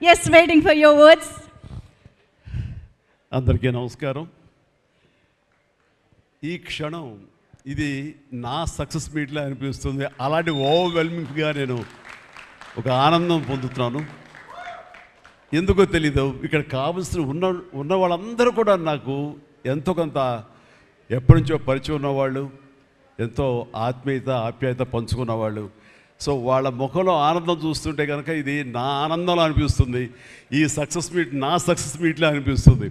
Yes, waiting for your words. అందరికీ నమస్కారం. ఈ క్షణం ఇది నా సక్సెస్ మీట్లా అనిపిస్తుంది. అలాంటి ఓవర్వెల్మింగ్గా నేను ఒక ఆనందం పొందుతున్నాను. ఎందుకో తెలీదు, ఇక్కడ కావలసిన ఉన్న వాళ్ళందరూ కూడా నాకు ఎంతో కొంత ఎప్పటి నుంచో పరిచయం ఉన్నవాళ్ళు, ఎంతో ఆప్యాయత పంచుకున్నవాళ్ళు. సో వాళ్ళ ముఖంలో ఆనందం చూస్తుంటే కనుక ఇది నా ఆనందంలో అనిపిస్తుంది. ఈ సక్సెస్ మీట్ నా సక్సెస్ మీట్లా అనిపిస్తుంది.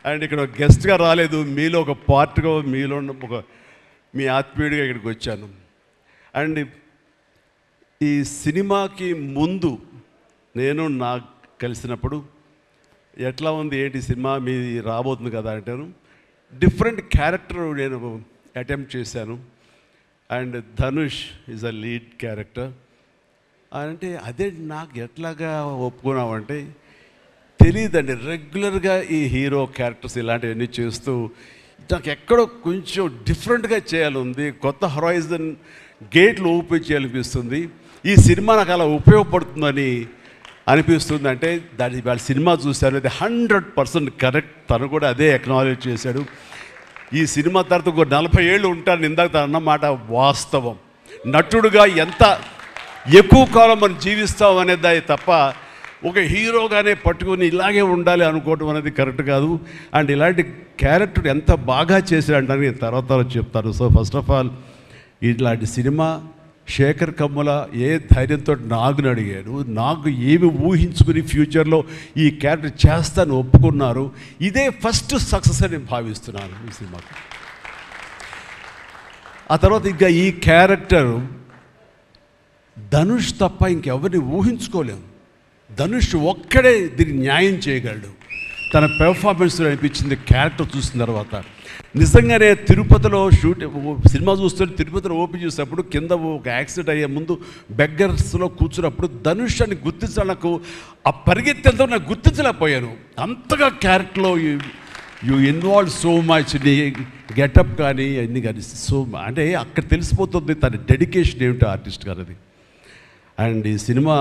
అండ్ ఇక్కడ గెస్ట్గా రాలేదు, మీలో ఒక పార్ట్గా, మీలో ఒక మీ ఆత్మీయుడిగా ఇక్కడికి వచ్చాను. అండ్ ఈ సినిమాకి ముందు నేను నాకు కలిసినప్పుడు ఎట్లా ఉంది, ఏంటి సినిమా మీది రాబోతుంది కదా అంటాను. డిఫరెంట్ క్యారెక్టర్ నేను అటెంప్ట్ చేశాను. And Dhanush is a lead character. అంటే అదే నాకు ఎట్లాగా ఒప్పుకున్నామంటే తెలియదండి. రెగ్యులర్గా ఈ హీరో క్యారెక్టర్స్ ఇలాంటివన్నీ చేస్తూ నాకు ఎక్కడో కొంచెం డిఫరెంట్గా చేయాలి, కొత్త హొరైజన్ గేట్లు ఓపెన్ చేయాలనిపిస్తుంది. ఈ సినిమా నాకు అలా ఉపయోగపడుతుందని అనిపిస్తుంది. అంటే దాని వాళ్ళ సినిమా చూశారు, అది 100% కరెక్ట్. తను కూడా అదే అక్నాలెడ్జ్ చేశాడు. ఈ సినిమా తర్వాత ఒక 40 ఏళ్ళు ఉంటాను ఇందాక తను అన్నమాట వాస్తవం. నటుడుగా ఎంత ఎక్కువ కాలం మనం జీవిస్తాం అనేది తప్ప ఒక హీరోగానే పట్టుకుని ఇలాగే ఉండాలి అనుకోవడం అనేది కరెక్ట్ కాదు. అండ్ ఇలాంటి క్యారెక్టర్ ఎంత బాగా చేశాడంటే నేను తర్వాత చెప్తాను. సో ఫస్ట్ ఆఫ్ ఆల్ ఇలాంటి సినిమా శేఖర్ కమ్ముల ఏ ధైర్యంతో నాగుని అడిగాడు, నాకు ఏమి ఊహించుకుని ఫ్యూచర్లో ఈ క్యారెక్టర్ చేస్తాను ఒప్పుకున్నారు. ఇదే ఫస్ట్ సక్సెస్ అని భావిస్తున్నాను ఈ సినిమాకి. ఆ తర్వాత ఇంకా ఈ క్యారెక్టర్ ధనుష్ తప్ప ఇంకెవరిని ఊహించుకోలేము. ధనుష్ ఒక్కడే దీన్ని న్యాయం చేయగలడు. తన పెర్ఫార్మెన్స్లో అనిపించింది క్యారెక్టర్ చూసిన తర్వాత. నిజంగానే తిరుపతిలో సినిమా చూస్తుంటే తిరుపతిలో ఓపెన్ చేసినప్పుడు కింద ఒక యాక్సిడెంట్ అయ్యే ముందు బెగ్గర్స్లో కూర్చున్నప్పుడు ధనుష్ అని గుర్తించాలి. నాకు ఆ పరిగెత్తేంతో నాకు గుర్తించలేకపోయాను. అంతగా క్యారెక్టర్లో యూ ఇన్వాల్వ్ సో మచ్. నీ గెటప్ కానీ అన్నీ కానీ సో అంటే అక్కడ తెలిసిపోతుంది తన డెడికేషన్ ఏమిటో ఆర్టిస్ట్ గారు అది. అండ్ ఈ సినిమా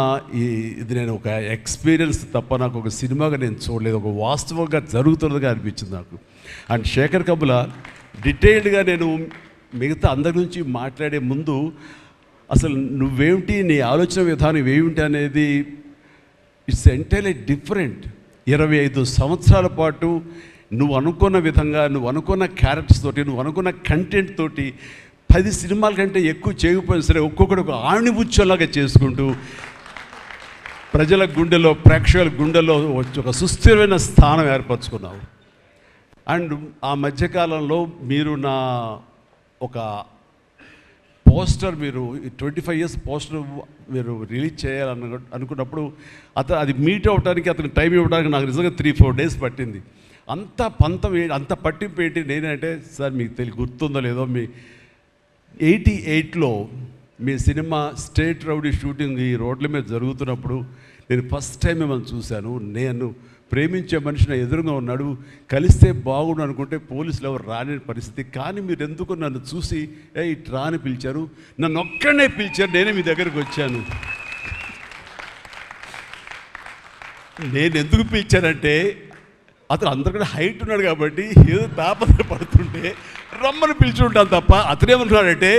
ఇది నేను ఒక ఎక్స్పీరియన్స్ తప్ప నాకు ఒక సినిమాగా నేను చూడలేదు, ఒక వాస్తవంగా జరుగుతున్నదిగా అనిపించింది నాకు. అండ్ శేఖర్ కమ్ముల డీటెయిల్డ్గా నేను మిగతా అందరి నుంచి మాట్లాడే ముందు అసలు నువ్వేమిటి, నీ ఆలోచన విధానం ఏమిటి అనేది ఇట్స్ ఎంటైర్లీ డిఫరెంట్. 25 సంవత్సరాల పాటు నువ్వు అనుకున్న విధంగా, నువ్వు అనుకున్న క్యారెక్టర్స్ తోటి, నువ్వు అనుకున్న కంటెంట్ తోటి 10 సినిమాల కంటే ఎక్కువ చేయకపోయినా సరే ఒక్కొక్కటి ఒక ఆణిముత్యంలాగా చేసుకుంటూ ప్రజల గుండెలో, ప్రేక్షకుల గుండెలో ఒక సుస్థిరమైన స్థానం ఏర్పరచుకున్నావు. అండ్ ఆ మధ్యకాలంలో మీరు నా ఒక పోస్టర్, మీరు 25 years పోస్టర్ మీరు రిలీజ్ చేయాలని అనుకున్నప్పుడు అది మీట్ అవ్వడానికి, అతనికి టైం ఇవ్వడానికి నాకు నిజంగా 3-4 days పట్టింది. అంత పంతం అంత పట్టింపు ఏంటి నేనంటే, సార్ మీకు గుర్తుందో లేదో, మీ 88లో మీ సినిమా స్టేట్ రౌడీ షూటింగ్ ఈ రోడ్ల మీద జరుగుతున్నప్పుడు నేను ఫస్ట్ టైం మిమ్మల్ని చూశాను. నేను ప్రేమించే మనిషి నా ఎదురుగా ఉన్నాడు, కలిస్తే బాగుండు అనుకుంటే పోలీసులు ఎవరు రాని పరిస్థితి. కానీ మీరు ఎందుకు నన్ను చూసి ఇటు రాని పిలిచారు, నన్ను ఒక్కడనే పిలిచారు, నేనే మీ దగ్గరికి వచ్చాను. నేను ఎందుకు పిలిచానంటే అతను అందరికన్నా హైట్ ఉన్నాడు కాబట్టి ఏదో తాపత్ర పడుతుంటే రమ్మని పిలిచి ఉంటాను తప్ప అతనేమనుకున్నాడంటే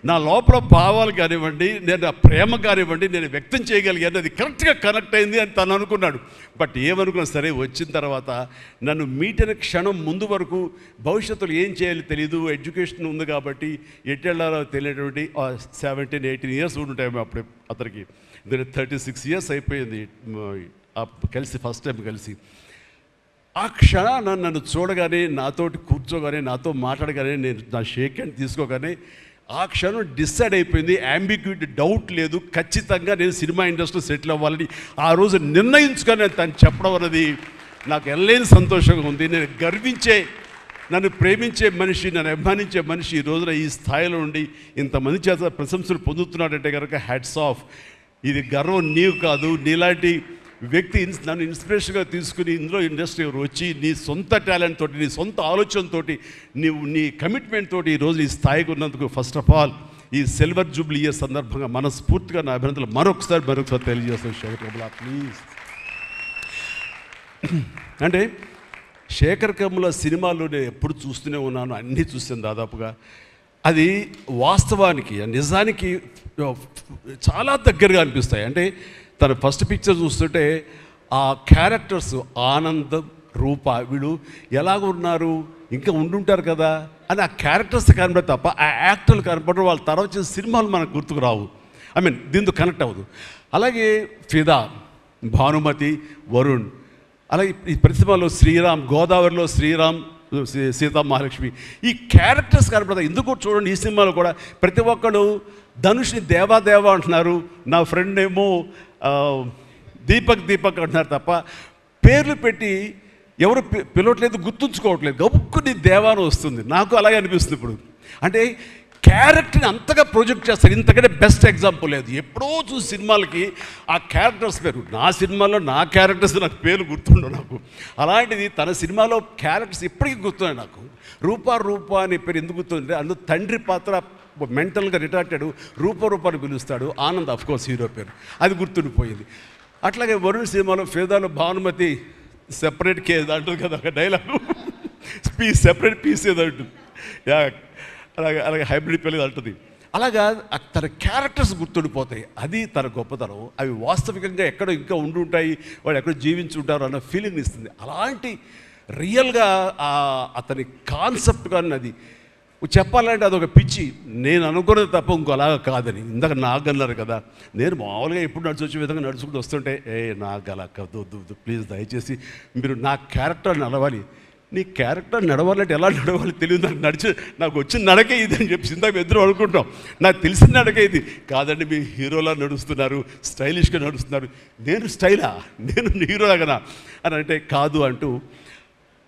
నా లోపల భావాలు కానివ్వండి, నేను ప్రేమ కానివ్వండి నేను వ్యక్తం చేయగలిగాను, అది కరెక్ట్గా కనెక్ట్ అయింది అని తను అనుకున్నాడు. బట్ ఏమనుకున్నా సరే వచ్చిన తర్వాత నన్ను మీట్ అయిన క్షణం ముందు వరకు భవిష్యత్తులో ఏం చేయాలో తెలియదు, ఎడ్యుకేషన్ ఉంది కాబట్టి ఎటు వెళ్ళాలో తెలియనటువంటి 17-18 years ఉంటాయి అప్పుడు అతనికి. 36 years అయిపోయింది కలిసి, ఫస్ట్ టైం కలిసి. ఆ క్షణాన నన్ను చూడగానే, నాతోటి కూర్చోగానే, నాతో మాట్లాడగానే, నేను నా షేక్ హ్యాండ్ తీసుకోగానే ఆ క్షణం డిసైడ్ అయిపోయింది. యాంబిగ్యూటీ డౌట్ లేదు, ఖచ్చితంగా నేను సినిమా ఇండస్ట్రీలో సెటిల్ అవ్వాలని ఆ రోజు నిర్ణయించుకొని తను చెప్పడం అన్నది నాకు ఎనలేని సంతోషంగా ఉంది. నేను గర్వించే, నన్ను ప్రేమించే మనిషి, నన్ను అభిమానించే మనిషి ఈ రోజున ఈ స్థాయిలో ఉండి ఇంతమంది చేత ప్రశంసలు పొందుతున్నాడంటే కనుక హ్యాట్స్ ఆఫ్. ఇది గర్వం నీవు కాదు, నీలాంటి వ్యక్తి నన్ను ఇన్స్పిరేషన్గా తీసుకుని ఇందులో ఇండస్ట్రీ వచ్చి నీ సొంత టాలెంట్ తోటి, నీ సొంత ఆలోచనతో, నీ కమిట్మెంట్ తోటి ఈరోజు ఈ స్థాయికి ఉన్నందుకు ఫస్ట్ ఆఫ్ ఆల్ ఈ సిల్వర్ జూబ్లీ ఇయర్ సందర్భంగా మనస్ఫూర్తిగా నా అభినందనలు మరొకసారి తెలియజేస్తాను. శేఖర్ కమ్ముల ప్లీజ్. అంటే శేఖర్ కమ్ముల సినిమాలు నేను ఎప్పుడు చూస్తూనే ఉన్నాను, అన్నీ చూసాను దాదాపుగా. అది వాస్తవానికి నిజానికి చాలా దగ్గరగా అనిపిస్తాయి. అంటే తన ఫస్ట్ పిక్చర్ చూస్తుంటే ఆ క్యారెక్టర్స్ ఆనందం, రూప వీళ్ళు ఎలాగున్నారు, ఇంకా ఉండుంటారు కదా అని ఆ క్యారెక్టర్స్ కనబడి తప్ప ఆ యాక్టర్లు కనపడరు. వాళ్ళ తర్వాత చేసిన సినిమాలు మనకు గుర్తుకు రావు. దీంతో కనెక్ట్ అవ్వదు. అలాగే ఫిదా, భానుమతి, వరుణ్, అలాగే ఈ ప్రతిభలో శ్రీరామ్, గోదావరిలో శ్రీరామ్, సీతా మహాలక్ష్మి, ఈ క్యారెక్టర్స్ కనపడతాయి. ఎందుకో చూడండి, ఈ సినిమాలో కూడా ప్రతి ఒక్కరు ధనుష్ని దేవా అంటున్నారు, నా ఫ్రెండ్ ఏమో దీపక్ అంటున్నారు తప్ప పేర్లు పెట్టి ఎవరు పిలవట్లేదు, గుర్తుంచుకోవట్లేదు. గబుక్కుని దేవాను వస్తుంది. నాకు అలాగే అనిపిస్తుంది ఇప్పుడు. అంటే క్యారెక్టర్ని అంతగా ప్రొజెక్ట్ చేస్తారు. ఇంతకంటే బెస్ట్ ఎగ్జాంపుల్ లేదు. ఎప్పుడో చూసి సినిమాలకి ఆ క్యారెక్టర్స్ పేరు, నా సినిమాలో నా క్యారెక్టర్స్ నాకు పేరు గుర్తుండవు నాకు. అలాంటిది తన సినిమాలో క్యారెక్టర్స్ ఇప్పటికీ గుర్తున్నాయి నాకు. రూప అనే పేరు ఎందుకు గుర్తుందంటే అందులో తండ్రి పాత్ర మెంటల్గా రిటార్టెడ్, రూపాన్ని పిలుస్తాడు. ఆనంద్ అఫ్కోర్స్ హీరో పేరు, అది గుర్తుండిపోయింది. అట్లాగే వరుణ్ సినిమాలో ఫిదాలో భానుమతి సెపరేట్ కేజ్ అంటుంది కదా ఒక డైలాగు, సెపరేట్ పీస్ ఏదో అంటుంది. అలాగే హైబ్రిడ్ పెళ్ళి అంటుంది. అలాగా తన క్యారెక్టర్స్ గుర్తుండిపోతాయి. అది తన గొప్పతనం. అవి వాస్తవికంగా ఎక్కడో ఇంకా ఉండుంటాయి, వాళ్ళు ఎక్కడో జీవించుంటారు అన్న ఫీలింగ్ ఇస్తుంది. అలాంటి రియల్గా అతని కాన్సెప్ట్ కానీ అది చెప్పాలంటే అదొక పిచ్చి. నేను అనుకున్నది తప్ప ఇంకోలాగా కాదని. ఇందాక నాకు అన్నారు కదా, నేను మామూలుగా ఎప్పుడు వచ్చే విధంగా నడుచుకుంటూ వస్తుంటే నాకు అలా వద్దు ప్లీజ్, దయచేసి మీరు నా క్యారెక్టర్ నడవాలి. నీ క్యారెక్టర్ నడవాలంటే ఎలా నడవాలి తెలియదు నాకు. నాకు వచ్చిన నడకే ఇది అని చెప్పి ఇందాక ఇద్దరు అనుకుంటాం. నాకు తెలిసిన నడకే ఇది కాదండి, మీ హీరోలా నడుస్తున్నారు, స్టైలిష్గా నడుస్తున్నారు. నేను స్టైలా, నేను హీరోలాగనా అని అంటే కాదు అంటూ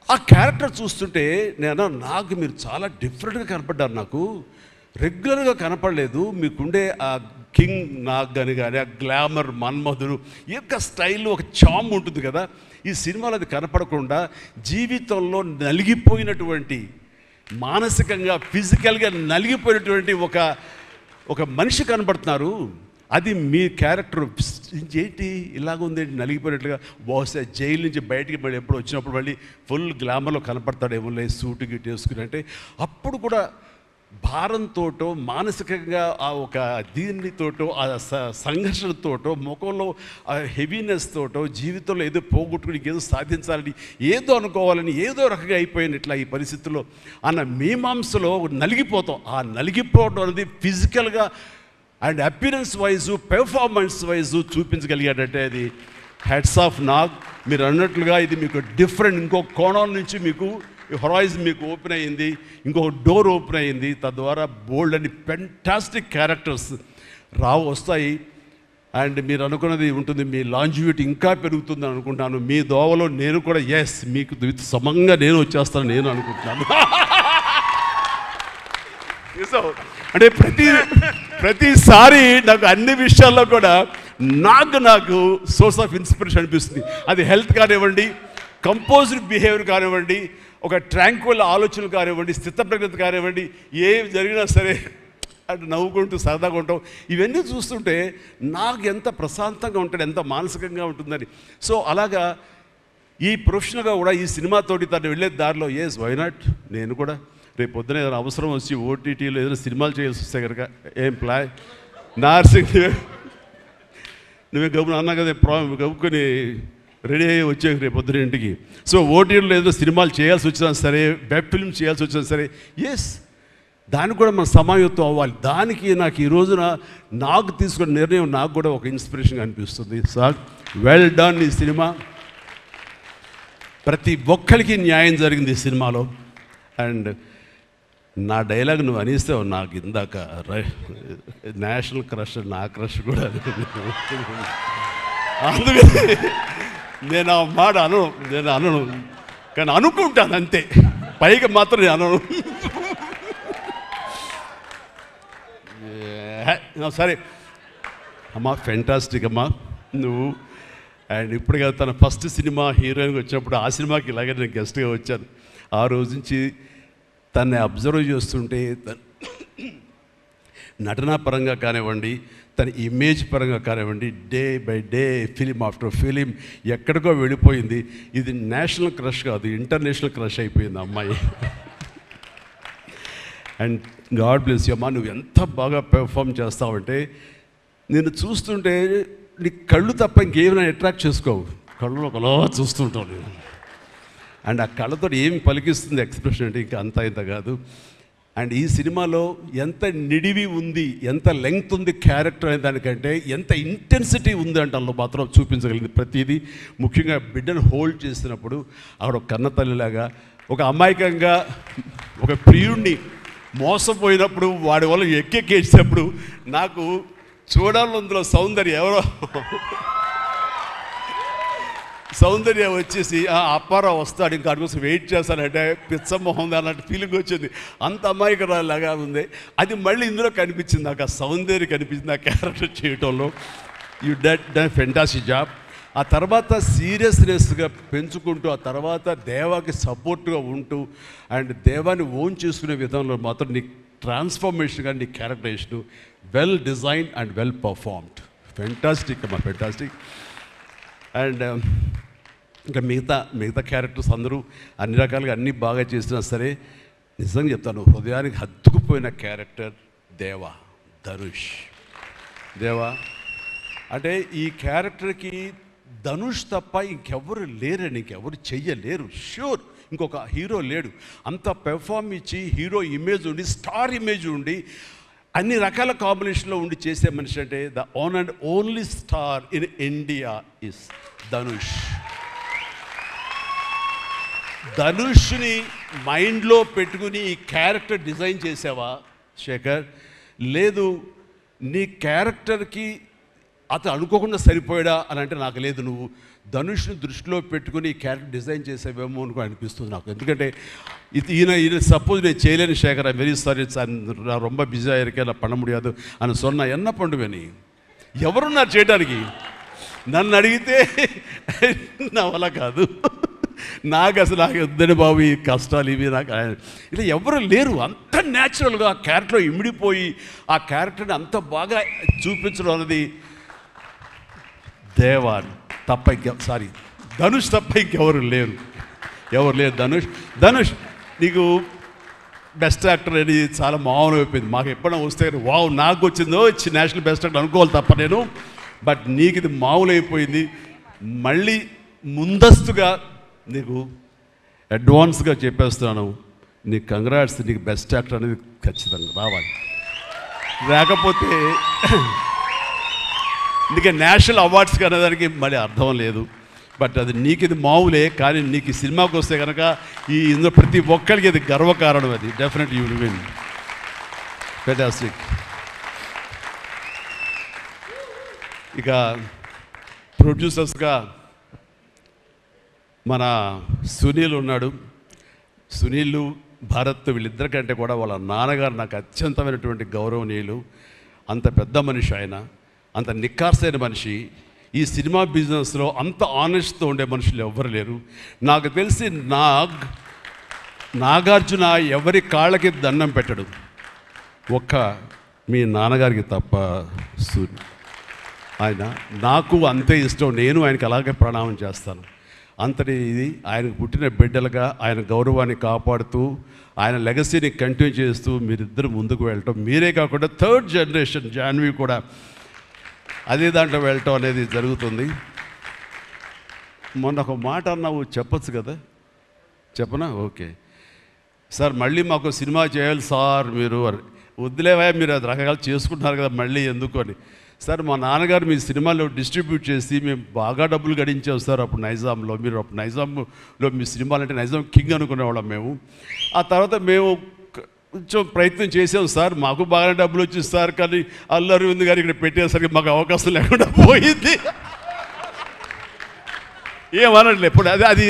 ఆ క్యారెక్టర్ చూస్తుంటే నాకు మీరు చాలా డిఫరెంట్గా కనపడ్డారు. నాకు రెగ్యులర్గా కనపడలేదు. మీకుండే ఆ కింగ్ నాగ్ అని కానీ, ఆ గ్లామర్ మన్మధుడు యొక్క స్టైల్లో ఒక చామ్ ఉంటుంది కదా, ఈ సినిమాలో అది కనపడకుండా జీవితంలో నలిగిపోయినటువంటి, మానసికంగా ఫిజికల్గా నలిగిపోయినటువంటి ఒక మనిషి కనపడుతున్నారు. అది మీ క్యారెక్టర్. ఏంటి ఇలాగుంది నలిగిపోయినట్లుగా, బహుశా జైలు నుంచి బయటికి మళ్ళీ ఎప్పుడు వచ్చినప్పుడు మళ్ళీ ఫుల్ గ్లామర్లో కనపడతాడేమో లేదు సూటు గిట్టు వేసుకుని. అంటే అప్పుడు కూడా భారంతోటో, మానసికంగా ఆ ఒక దీనితోటో, ఆ సంఘర్షణతోటో, ముఖంలో ఆ హెవీనెస్ తోటో, జీవితంలో ఏదో పోగొట్టుకుని ఏదో సాధించాలని, ఏదో అనుకోవాలని, ఏదో రకంగా అయిపోయినట్లా ఈ పరిస్థితుల్లో అన్న మీమాంసలో నలిగిపోతాం. ఆ నలిగిపోవడం అనేది ఫిజికల్గా and appearance wise, performance wise చూపించగలిగాడంటే అది హెడ్స్ ఆఫ్ నాగ్. మీరు అన్నట్లుగా ఇది మీకు డిఫరెంట్, ఇంకో కోణం నుంచి మీకు హొరైజన్ మీకు ఓపెన్ అయ్యింది, ఇంకొక డోర్ ఓపెన్ అయ్యింది. తద్వారా బోల్డ్ అని ఫెంటాస్టిక్ క్యారెక్టర్స్ వస్తాయి. అండ్ మీరు అనుకున్నది ఉంటుంది, మీ లాంజివిటీ ఇంకా పెరుగుతుందని అనుకుంటున్నాను. మీ దోవలో నేను కూడా మీకు సమంగా నేను వచ్చేస్తాను నేను అనుకుంటున్నాను. అంటే ప్రతిసారి నాకు అన్ని విషయాల్లో కూడా నాకు సోర్స్ ఆఫ్ ఇన్స్పిరేషన్ అనిపిస్తుంది. అది హెల్త్ కానివ్వండి, కంపోజ్డ్ బిహేవియర్ కానివ్వండి, ఒక ట్రాంక్విల్ ఆలోచనలు కానివ్వండి, స్థితప్రజ్ఞత కానివ్వండి, ఏం జరిగినా సరే అంటే నవ్వుకుంటూ సరదాగా ఉంటాం. ఇవన్నీ చూస్తుంటే నాకు ఎంత ప్రశాంతంగా ఉంటాడు, ఎంత మానసికంగా ఉంటుందని. సో అలాగా ఈ ప్రొఫెషనల్గా కూడా ఈ సినిమాతోటి తను వెళ్ళే దారిలో వై నాట్, నేను కూడా రేపు పొద్దున ఏదైనా అవసరం వచ్చి ఓటీటీలో ఏదైనా సినిమాలు చేయాల్సి వస్తే కనుక ఏం ప్లాన్ నార్సింగ్ నువ్వే గబుని అన్నా కదా, గబుకొని రెడీ అయ్యి వచ్చే రేపు పొద్దున ఇంటికి. సో ఓటీటీలో ఏదో సినిమాలు చేయాల్సి వచ్చినా సరే, వెబ్ ఫిల్మ్ చేయాల్సి వచ్చినా సరే, దానికి కూడా మనం సమాయత్తం అవ్వాలి. దానికి నాకు ఈ రోజున నాకు తీసుకున్న నిర్ణయం నాకు కూడా ఒక ఇన్స్పిరేషన్గా అనిపిస్తుంది. Sir well done. ఈ సినిమా ప్రతి ఒక్కరికి న్యాయం జరిగింది ఈ సినిమాలో. అండ్ నా డైలాగ్ నువ్వు అనిస్తావు నాకు ఇందాక, నేషనల్ క్రష్, నా క్రష్ కూడా. అందుకని నేను ఆ మాట అనను, కానీ అనుకుంటాను అంతే, పైగా మాత్రం నేను అనను. సరే అమ్మా, ఫెంటాస్టిక్ అమ్మా నువ్వు. అండ్ ఇప్పుడు కదా తన ఫస్ట్ సినిమా హీరోయిన్గా వచ్చినప్పుడు ఆ సినిమాకి ఇలాగే నేను గెస్ట్గా వచ్చాను. ఆ రోజు నుంచి తన్ని అబ్జర్వ్ చేస్తుంటే నటనా పరంగా కానివ్వండి, తన ఇమేజ్ పరంగా కానివ్వండి, day by day, film after film ఎక్కడికో వెళ్ళిపోయింది. ఇది నేషనల్ క్రష్ కాదు, ఇంటర్నేషనల్ క్రష్ అయిపోయింది అమ్మాయి. అండ్ గాడ్ బ్లెస్ యూ అమ్మా. నువ్వు ఎంత బాగా పెర్ఫామ్ చేస్తావంటే నేను చూస్తుంటే నీ కళ్ళు తప్ప ఇంకేమైనా అట్రాక్ట్ చేసుకోవు, కళ్ళు ఒకలా చూస్తుంటావు నేను. అండ్ ఆ కళ్ళతో ఏమి పలికిస్తుంది ఎక్స్ప్రెషన్ అంటే ఇంకా అంత ఇంత కాదు. అండ్ ఈ సినిమాలో ఎంత నిడివి ఉంది, ఎంత లెంగ్త్ ఉంది క్యారెక్టర్ అనే దానికంటే ఎంత ఇంటెన్సిటీ ఉంది అంటే అందులో మాత్రం చూపించగలిగింది ప్రతిదీ. ముఖ్యంగా బిడ్డను హోల్డ్ చేసినప్పుడు ఆవిడ ఒక కన్న తల్లిలాగా, ఒక అమాయకంగా ఒక ప్రియుడిని మోసపోయినప్పుడు వాడి వల్ల ఎక్కేసినప్పుడు నాకు చూడాలందులో సౌందర్య వచ్చేసి అప్పారావు వస్తాడు ఇంకా అందుకోసం వెయిట్ చేస్తానంటే పిచ్చమొహం అన్నట్టు ఫీలింగ్ వచ్చింది. అంత అమాయకురాలాగా ఉంది. అది మళ్ళీ ఇందులో కనిపించింది నాకు, ఆ సౌందర్య కనిపించింది ఆ క్యారెక్టర్ చేయటంలో. You done fantastic job. ఆ తర్వాత సీరియస్నెస్గా పెంచుకుంటూ, ఆ తర్వాత దేవాకి సపోర్ట్గా ఉంటూ అండ్ దేవాన్ని ఓన్ చేసుకునే విధంలో మాత్రం నీ ట్రాన్స్ఫర్మేషన్ కానీ నీ characterization well designed and well performed. Fantastic అమ్మా, ఫెంటాస్టిక్. అండ్ ఇంకా మిగతా క్యారెక్టర్స్ అందరూ అన్ని రకాలుగా అన్నీ బాగా చేసినా సరే నిజంగా చెప్తాను, హృదయానికి హత్తుకుపోయిన క్యారెక్టర్ ధనుష్. అంటే ఈ క్యారెక్టర్కి ధనుష్ తప్ప ఇంకెవరు లేరని, ఇంకెవరు చెయ్యలేరు. ష్యూర్ ఇంకొక హీరో లేడు. అంత పెర్ఫార్మ్ ఇచ్చి హీరో ఇమేజ్ ఉండి, స్టార్ ఇమేజ్ ఉండి, అన్ని రకాల కాంబినేషన్లో ఉండి చేసే మనిషి అంటే the own and only star in India is Dhanush. ధనుష్ని మైండ్లో పెట్టుకుని ఈ క్యారెక్టర్ డిజైన్ చేసావా శేఖర్? లేదు, నీ క్యారెక్టర్కి అతను అనుకోకుండా సరిపోయాడా అని అంటే నాకు లేదు. నువ్వు ధనుష్ని దృష్టిలో పెట్టుకుని ఈ క్యారెక్టర్ డిజైన్ చేసేవేమో అనుకో అనిపిస్తుంది నాకు. ఎందుకంటే ఈయన సపోజ్ నేను చేయలేని శేఖర్, వెరీ సారీ సార్, நான் ரொம்ப பிஸியாக இருக்கேன், நான் பண்ண முடியாது అని சொன்னா என்ன பண்ணுவேని? ఎవరున్నారు చేయడానికి? నన్ను అడిగితే నా వల్ల కాదు, నాకు వద్దని బాబు ఈ కష్టాలు ఇవి నాకు ఇలా ఎవరు లేరు. అంత న్యాచురల్గా ఆ క్యారెక్టర్లో ఇమిడిపోయి ఆ క్యారెక్టర్ని అంత బాగా చూపించడం అనేది ధనుష్ తప్ప ఇంకెవరు లేరు. ధనుష్ నీకు బెస్ట్ యాక్టర్ అని చాలా మామూలు అయిపోయింది. మాకు ఎప్పుడైనా వస్తే వావ్ నాకు వచ్చిందో నేషనల్ బెస్ట్ యాక్టర్ అనుకోవాలి తప్ప నేను. బట్ నీకు ఇది మామూలు అయిపోయింది. మళ్ళీ ముందస్తుగా నీకు అడ్వాన్స్గా చెప్పేస్తున్నాను, నీకు కంగ్రాట్స్. నీకు బెస్ట్ యాక్టర్ అనేది ఖచ్చితంగా రావాలి. లేకపోతే అందుకే నేషనల్ అవార్డ్స్కి అనేదానికి మళ్ళీ అర్థం లేదు. బట్ అది నీకు ఇది మామూలే, కానీ నీకు ఈ సినిమాకి వస్తే కనుక ఇందులో ప్రతి ఒక్కరికి అది గర్వకారణం. అది definite you will win. Fantastic. ఇక ప్రొడ్యూసర్స్గా మన సునీల్ ఉన్నాడు. సునీల్, భారత్ వీళ్ళిద్దరికంటే కూడా వాళ్ళ నాన్నగారు నాకు అత్యంతమైనటువంటి గౌరవనీయులు. అంత పెద్ద మనిషి ఆయన, అంత నిక్కార్సైన మనిషి. ఈ సినిమా బిజినెస్లో అంత ఆనెస్ట్తో ఉండే మనుషులు ఎవ్వరు లేరు. నాకు తెలిసి నాగార్జున ఎవరి కాళ్ళకి దండం పెట్టడు, ఒక్క మీ నాన్నగారికి తప్ప. ఆయన నాకు అంతే ఇష్టం, నేను ఆయనకి అలాగే ప్రణామం చేస్తాను. అంతటి ఇది ఆయనకు పుట్టిన బిడ్డలుగా ఆయన గౌరవాన్ని కాపాడుతూ ఆయన లెగసీని కంటిన్యూ చేస్తూ మీరిద్దరు ముందుకు వెళ్ళటం, మీరే కాకుండా థర్డ్ జనరేషన్ జాన్వి కూడా అదే దాంట్లో వెళ్ళటం అనేది జరుగుతుంది. మొన్న ఒక మాట అన్నావు, చెప్పచ్చు కదా? చెప్పనా? ఓకే సార్, మళ్ళీ మాకు సినిమా చేయాలి సార్. మీరు వద్దులేవా, మీరు అది రకరకాలు చేసుకుంటున్నారు కదా మళ్ళీ ఎందుకు అని. సార్ మా నాన్నగారు మీ సినిమాలో డిస్ట్రిబ్యూట్ చేసి మేము బాగా డబ్బులు గడించాం సార్ అప్పుడు నైజాంలో. మీరు అప్పుడు నైజాంలో మీ సినిమాలు అంటే నైజాం కింగ్ అనుకునేవాళ్ళం మేము. ఆ తర్వాత మేము కొంచెం ప్రయత్నం చేసాం సార్, మాకు బాగా డబ్బులు వచ్చింది సార్, కానీ అల్లు అరవింద్ గారు ఇక్కడ పెట్టేసరికి మాకు అవకాశం లేకుండా పోయింది. ఏమనట్లే ఇప్పుడు అది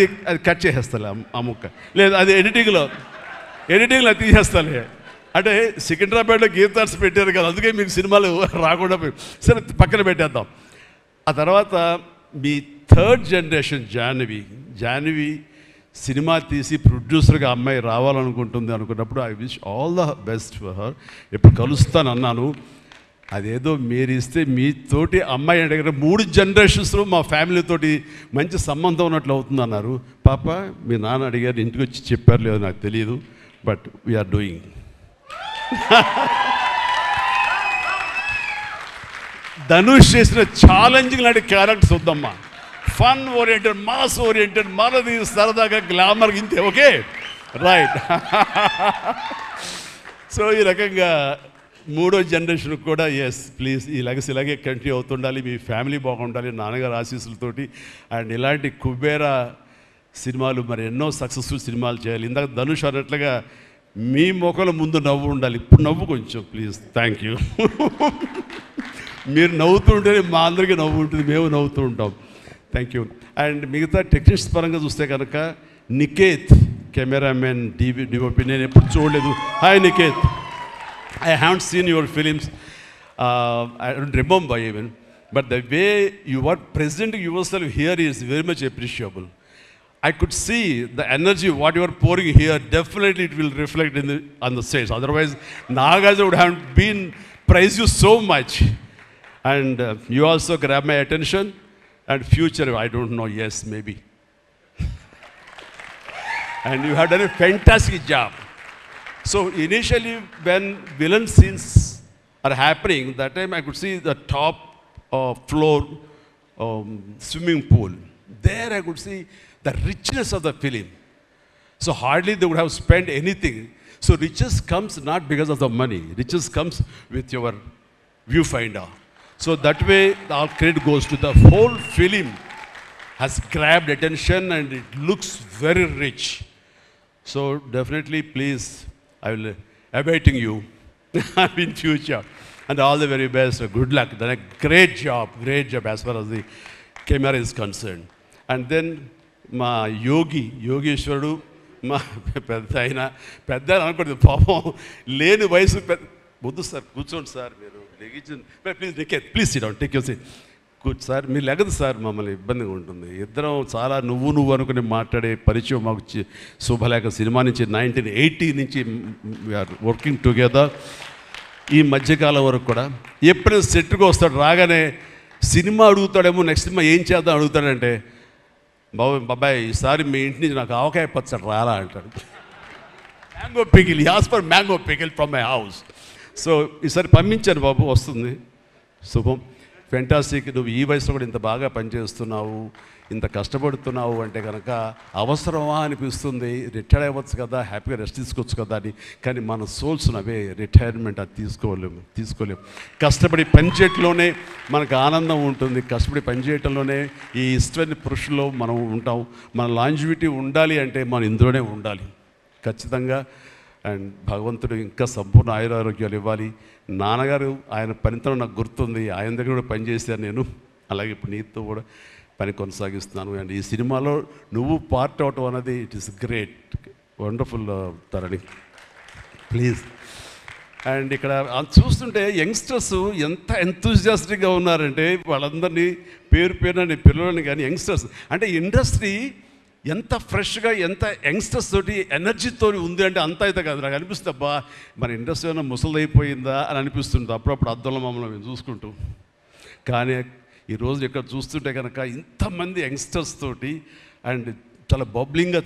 కట్ చేసేస్తాలే ఆ ముక్క, లేదు అది ఎడిటింగ్లో తీసేస్తాలే. అంటే సికింద్రాబాద్లో గీతార్స్ పెట్టారు కదా, అందుకే మీకు సినిమాలు రాకుండా పోయి సరే పక్కన పెట్టేద్దాం. ఆ తర్వాత మీ థర్డ్ జనరేషన్ జాహ్నవి సినిమా తీసి ప్రొడ్యూసర్గా అమ్మాయి రావాలనుకుంటుంది అనుకున్నప్పుడు I wish all the best for her. ఎప్పుడు కలుస్తాను అన్నాను. అదేదో మీరు ఇస్తే మీతోటి అమ్మాయి అడిగిన 3 జనరేషన్స్లో మా ఫ్యామిలీతోటి మంచి సంబంధం ఉన్నట్లు అవుతుంది అన్నారు. పాప మీ నాన్న అడిగారు, ఇంటికి వచ్చి చెప్పారు లేదో నాకు తెలియదు, బట్ వీఆర్ డూయింగ్. ధనుష్ చేసిన ఛాలెంజింగ్ లాంటి క్యారెక్టర్స్ వద్దమ్మా. ఫన్ ఓరియంటెడ్, మాస్ ఓరియంటెడ్, మనది సరదాగా గ్లామర్ ఇంతే. Okay, right. సో ఈ రకంగా 3వ జనరేషన్కి కూడా ఎస్ ప్లీజ్ ఈ లెగసీ ఇలాగే కంటిన్యూ అవుతుండాలి, మీ ఫ్యామిలీ బాగుండాలి నాన్నగారు ఆశీస్సులతోటి. అండ్ ఇలాంటి కుబేరా సినిమాలు మరి ఎన్నో సక్సెస్ఫుల్ సినిమాలు చేయాలి. ఇందాక ధనుష్ అన్నట్లుగా మీ మొక్కల ముందు నవ్వు ఉండాలి. ఇప్పుడు నవ్వు కొంచెం ప్లీజ్. Thank you. మీరు నవ్వుతూ ఉంటేనే మా అందరికీ నవ్వు ఉంటుంది, మేము నవ్వుతూ ఉంటాం. Thank you. అండ్ మిగతా టెక్నీషియన్స్ పరంగా చూస్తే కనుక నికేత్ కెమెరామెన్, డిఓపి నేను ఎప్పుడు చూడలేదు. Hi Niket, I haven't seen your films. I don't remember even. But the way you are presenting yourself here is very much appreciable. I could see the energy, what you are pouring here, definitely it will reflect on the stage. Otherwise, Nagaja would have been praised you so much. And you also grab my attention. And future, I don't know, yes, maybe. And you have done a fantastic job. So initially when villain scenes are happening, that time I could see the top floor swimming pool. There I could see the richness of the film. So hardly they would have spent anything. So riches comes not because of the money. Riches comes with your viewfinder. So that way our credit goes to the whole film has grabbed attention and it looks very rich. So definitely please, I will awaiting you in future, and all the very best. Good luck. Done a great job as far as the camera is concerned. And then మా యోగేశ్వరుడు మా పెద్ద అనుకోండి పాపం లేని వయసు వద్దు sir కూర్చోండి sir మీరు లెగించండి please sit down take your seat sir మీరు లెగదు సార్ మమ్మల్ని ఇబ్బందిగా ఉంటుంది. ఇద్దరం చాలా నువ్వు అనుకుని మాట్లాడే పరిచయం మాకు శుభలేఖ సినిమా నుంచి 1980 నుంచి వీఆర్ వర్కింగ్ టుగెదర్. ఈ మధ్యకాలం వరకు కూడా ఎప్పుడైనా సెట్కి వస్తాడు, రాగానే సినిమా అడుగుతాడేమో, నెక్స్ట్ సినిమా ఏం చేద్దాం అడుగుతాడంటే, బాబాయ్ ఈసారి మీ ఇంటి నుంచి నాకు ఆవకాయ పచ్చడి రాలా అంటాడు. Mango pickle, as for mango pickle from my house. So ఈసారి పంపించాను బాబు, వస్తుంది. శుభం. ఫెంటాస్టిక్. నువ్వు ఈ వయసులో కూడా ఇంత బాగా పనిచేస్తున్నావు, ఇంత కష్టపడుతున్నావు అంటే కనుక అవసరమా అనిపిస్తుంది. రిటైర్ అవ్వచ్చు కదా, హ్యాపీగా రెస్ట్ తీసుకోవచ్చు కదా అని. కానీ మన సోల్స్ అవే, రిటైర్మెంట్ అది తీసుకోలేము. కష్టపడి పనిచేయటంలోనే మనకు ఆనందం ఉంటుంది, కష్టపడి పనిచేయటంలోనే ఈ ఇష్టమైన పురుషుల్లో మనం ఉంటాం. మన లాంజివిటీ ఉండాలి అంటే మనం ఇందులోనే ఉండాలి ఖచ్చితంగా. అండ్ భగవంతుడు ఇంకా సంపూర్ణ ఆయురారోగ్యాలు ఇవ్వాలి. నాన్నగారు ఆయన పనితనం నాకు గుర్తుంది, ఆయన దగ్గర కూడా పనిచేశాను నేను, అలాగే ఇప్పుడు నీతో కూడా పని కొనసాగిస్తున్నాను. అండ్ ఈ సినిమాలో నువ్వు పార్ట్ అవటం అనేది it is great, wonderful Tarani, please. And ఇక్కడ చూస్తుంటే యంగ్స్టర్స్ ఎంత ఎంతూజియాస్టిక్గా ఉన్నారంటే, వాళ్ళందరినీ పేరున నేను పిల్లలని కానీ యంగ్స్టర్స్ అంటే ఇండస్ట్రీ ఎంత ఫ్రెష్గా, ఎంత యంగ్స్టర్స్ తోటి ఎనర్జీతో ఉంది అంటే అంత అయితే కాదు. నాకు అనిపిస్తుంది అబ్బా మన ఇండస్ట్రీ ఏమైనా ముసలిదైపోయిందా అని అనిపిస్తుంది అప్పుడప్పుడు అద్దంలో మమ్మల్ని మేము చూసుకుంటూ. కానీ ఈరోజు ఇక్కడ చూస్తుంటే కనుక ఇంతమంది యంగ్స్టర్స్ తోటి అండ్ చాలా బబ్లింగ్గా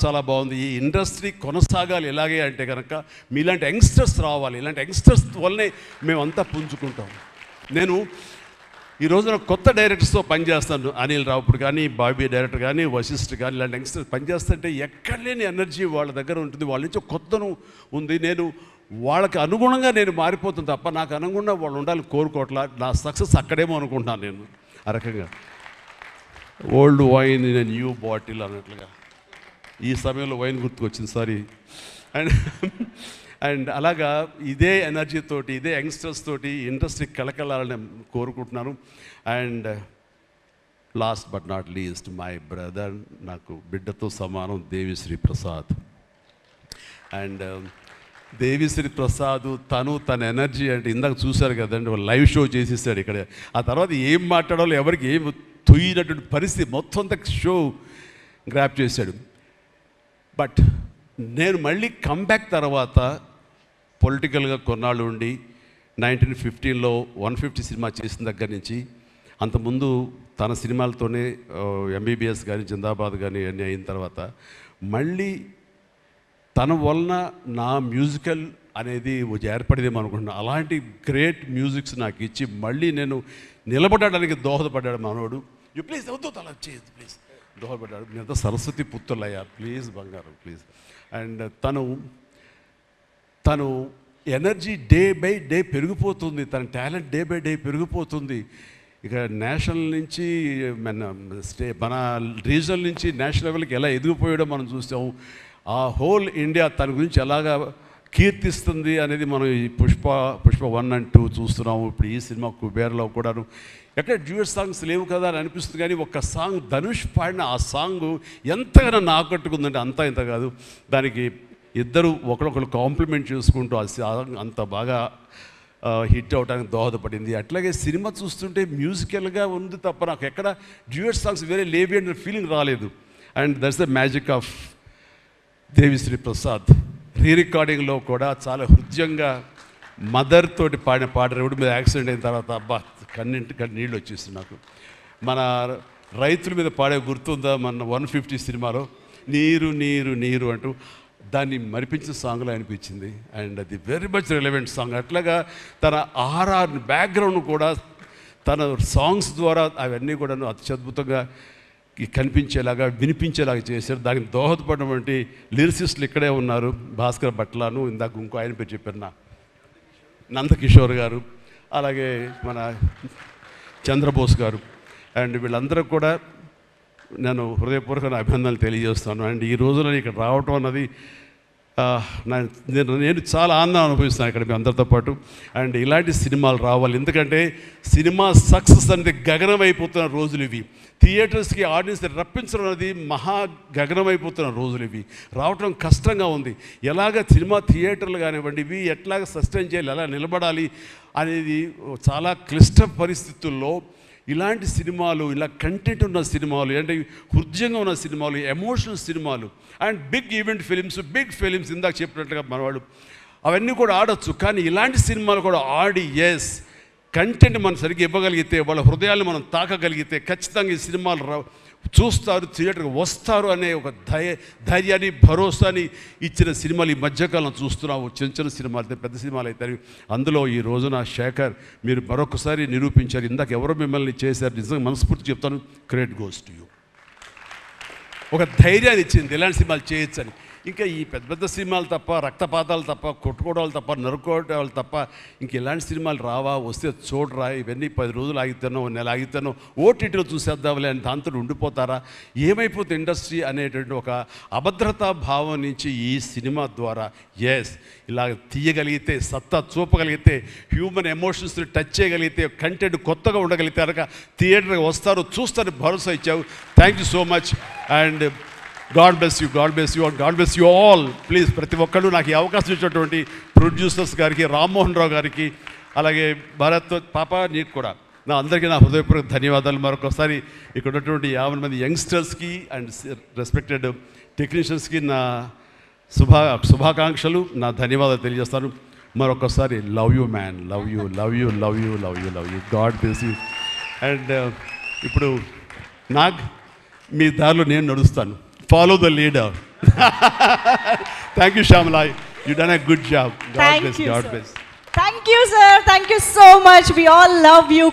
చాలా బాగుంది. ఈ ఇండస్ట్రీ కొనసాగాలి ఎలాగే అంటే కనుక మీలాంటి యంగ్స్టర్స్ రావాలి. ఇలాంటి యంగ్స్టర్స్ వల్లనే మేమంతా పుంజుకుంటాం. నేను ఈ రోజున కొత్త డైరెక్టర్స్తో పనిచేస్తాను, అనిల్ రావుపూడి కానీ, బాబీ డైరెక్టర్ కానీ, వశిష్ఠ్ కానీ, ఇలాంటి యంగ్స్టర్స్ పనిచేస్తుంటే ఎక్కడ లేని ఎనర్జీ వాళ్ళ దగ్గర ఉంటుంది, వాళ్ళ నుంచి కొత్తను ఉంది. నేను వాళ్ళకి అనుగుణంగా నేను మారిపోతుంది తప్ప నాకు అనుగుణంగా వాళ్ళు ఉండాలని కోరుకోవట్లా. నా సక్సెస్ అక్కడేమో అనుకుంటున్నాను నేను. ఆ రకంగా old wine in new bottle అన్నట్లుగా ఈ సమయంలో వైన్ గుర్తుకొచ్చింది, సారీ. అండ్ అలాగా ఇదే ఎనర్జీతోటి, ఇదే యంగ్స్టర్స్ తోటి ఇండస్ట్రీ కలకలాలని కోరుకుంటున్నాను. And last but not least my brother, నాకు బిడ్డతో సమానం, దేవిశ్రీ ప్రసాద్. అండ్ దేవిశ్రీ ప్రసాద్ తన ఎనర్జీ అంటే ఇందాక చూశారు కదండి, లైవ్ షో చేసేసాడు ఇక్కడ. ఆ తర్వాత ఏం మాట్లాడాలో ఎవరికి ఏం తొయ్యినటువంటి పరిస్థితి, మొత్తం అంతా షో గ్రాప్ చేశాడు. బట్ నేను మళ్ళీ కమ్బ్యాక్ తర్వాత పొలిటికల్గా కొన్నాళ్ళు ఉండి 1915లో 150 సినిమా చేసిన దగ్గర నుంచి అంతకుముందు తన సినిమాలతోనే ఎంబీబీఎస్ కానీ జిందాబాద్ కానీ అన్నీ అయిన తర్వాత మళ్ళీ తన వలన నా మ్యూజికల్ అనేది ఏర్పడేదేమో అనుకుంటున్నాను. అలాంటి గ్రేట్ మ్యూజిక్స్ నాకు ఇచ్చి మళ్ళీ నేను నిలబడడానికి దోహదపడ్డాడు మనోడు. యూ ప్లీజ్ అవుతుంది అలా చేయదు ప్లీజ్ దోహదపడ్డాడు. నేనంతా సరస్వతి పుత్రులయ్యా ప్లీజ్ బంగారం ప్లీజ్. అండ్ తను ఎనర్జీ డే బై డే పెరిగిపోతుంది, తన టాలెంట్ డే బై డే పెరిగిపోతుంది. ఇక నేషనల్ నుంచి మన రీజనల్ నుంచి నేషనల్ లెవెల్కి ఎలా ఎదిగిపోయాడో మనం చూసాము. ఆ హోల్ ఇండియా తన గురించి ఎలాగా కీర్తిస్తుంది అనేది మనం ఈ పుష్ప 1 and 2 చూస్తున్నాము. ఇప్పుడు ఈ సినిమా కుబేర్లో కూడాను ఎక్కడ డ్యూయట్ సాంగ్స్ లేవు కదా అని అనిపిస్తుంది, కానీ ఒక సాంగ్ ధనుష్ పాడిన ఆ సాంగ్ ఎంతగానో ఆకట్టుకుందంటే అంతా ఇంత కాదు. దానికి ఇద్దరు ఒకరొకరు కాంప్లిమెంట్ చేసుకుంటూ ఆ సాంగ్ అంత బాగా హిట్ అవడానికి దోహదపడింది. అట్లాగే సినిమా చూస్తుంటే మ్యూజికల్గా ఉంది తప్ప నాకు ఎక్కడ డ్యూయట్ సాంగ్స్ వేరే లేవి అనే ఫీలింగ్ రాలేదు. And that's the magic of Devi Sri Prasad. రికార్డింగ్లో కూడా చాలా హృదయంగా మదర్ తోటి పాడిన పాట రోడ్డు మీద యాక్సిడెంట్ అయిన తర్వాత అబ్బా కన్నింటి నీళ్ళు వచ్చేస్తుంది నాకు. మన రైతుల మీద పాడే గుర్తుందా మన 150 సినిమాలో నీరు నీరు నీరు అంటూ దాన్ని మరిపించిన సాంగ్లో అనిపించింది. అండ్ అది వెరీ మచ్ రిలవెంట్ సాంగ్. అట్లాగా తన ఆర్ఆర్ బ్యాక్గ్రౌండ్ కూడా తన సాంగ్స్ ద్వారా అవన్నీ కూడా అత్యద్భుతంగా కనిపించేలాగా వినిపించేలాగా చేశారు. దానికి దోహదపడినటువంటి లిరిసిస్టులు ఇక్కడే ఉన్నారు. భాస్కర్ భట్లాను, ఇందాక ఇంకో ఆయన పేరు చెప్పారు నందకిషోర్ గారు, అలాగే మన చంద్రబోస్ గారు. అండ్ వీళ్ళందరూ కూడా నేను హృదయపూర్వక అభినందనలు తెలియజేస్తాను. అండ్ ఈ రోజున ఇక్కడ రావటం అన్నది నేను చాలా ఆనందం అనుభవిస్తాను ఇక్కడ మీ అందరితో పాటు. అండ్ ఇలాంటి సినిమాలు రావాలి, ఎందుకంటే సినిమా సక్సెస్ అనేది గగనమైపోతున్న రోజులు ఇవి. థియేటర్స్కి ఆడియన్స్ రప్పించడం అనేది మహా గగనమైపోతున్న రోజులు ఇవి. రావటం కష్టంగా ఉంది. ఎలాగ సినిమా థియేటర్లు కానివ్వండి ఇవి ఎట్లాగ సస్టైన్ చేయాలి, ఎలా నిలబడాలి అనేది చాలా క్లిష్ట పరిస్థితుల్లో ఇలాంటి సినిమాలు, ఇలా కంటెంట్ ఉన్న సినిమాలు, అంటే హృదయంగా ఉన్న సినిమాలు, ఎమోషనల్ సినిమాలు and big event films, big films ఇందాక చెప్పినట్టుగా మనవాళ్ళు అవన్నీ కూడా ఆడొచ్చు. కానీ ఇలాంటి సినిమాలు కూడా ఆడి ఎస్ కంటెంట్ మనం సరిగ్గా ఇవ్వగలిగితే, వాళ్ళ హృదయాన్ని మనం తాకగలిగితే ఖచ్చితంగా ఈ సినిమాలు చూస్తారు, థియేటర్కి వస్తారు అనే ఒక ధైర్యాన్ని భరోసాని ఇచ్చిన సినిమాలు ఈ మధ్యకాలం చూస్తున్నాము. చిన్న చిన్న సినిమాలు అయితే పెద్ద సినిమాలు అవుతాయి. అందులో ఈ రోజున శేఖర్ మీరు మరొకసారి నిరూపించారు. ఇందాక ఎవరో మిమ్మల్ని చేశారు, నిజంగా మనస్ఫూర్తి చెప్తాను, క్రెడిట్ గోస్ టు యూ. ఒక ధైర్యాన్ని ఇచ్చింది ఇలాంటి సినిమాలు చేయొచ్చని. ఇంకా ఈ పెద్ద పెద్ద సినిమాలు తప్ప, రక్తపాతాలు తప్ప, కొట్టుకోవడాలు తప్ప, నరుకోవడాలు తప్ప ఇంక ఇలాంటి సినిమాలు రావా, వస్తే చూడరా, ఇవన్నీ 10 రోజులు ఆగితేనో నెల ఆగితేనో ఓటీటీలో చూసేద్దాంలే అని దాంతో ఉండిపోతారా, ఏమైపోతుంది ఇండస్ట్రీ అనేటువంటి ఒక అభద్రతా భావం నుంచి ఈ సినిమా ద్వారా ఎస్ ఇలా తీయగలిగితే, సత్తా చూపగలిగితే, హ్యూమన్ ఎమోషన్స్ని టచ్ చేయగలిగితే, కంటెంట్ కొత్తగా ఉండగలిగితే కనుక థియేటర్కి వస్తారు, చూస్తారు, భరోసా ఇచ్చావు. Thank you so much. And God bless you, God bless you, God bless you all. Please ప్రతి ఒక్కళ్ళు నాకు ఈ అవకాశం ఇచ్చినటువంటి ప్రొడ్యూసర్స్ గారికి, రామ్మోహన్ రావు గారికి, అలాగే భారత్ పాప నీకు కూడా అందరికీ నా హృదయపూర్వక ధన్యవాదాలు. మరొకసారి ఇక్కడ ఉన్నటువంటి 50 మంది యంగ్స్టర్స్కి అండ్ రెస్పెక్టెడ్ టెక్నీషియన్స్కి నా శుభాకాంక్షలు, నా ధన్యవాదాలు తెలియజేస్తాను. మరొకసారి love you man, love you, love you, love you, love you, love you, God bless you. And ఇప్పుడు మీ దారిలో నేను నడుస్తాను. Follow the leader. Thank you, Shamla. You done a good job. God bless. God bless. Thank you, sir. Thank you so much. We all love you.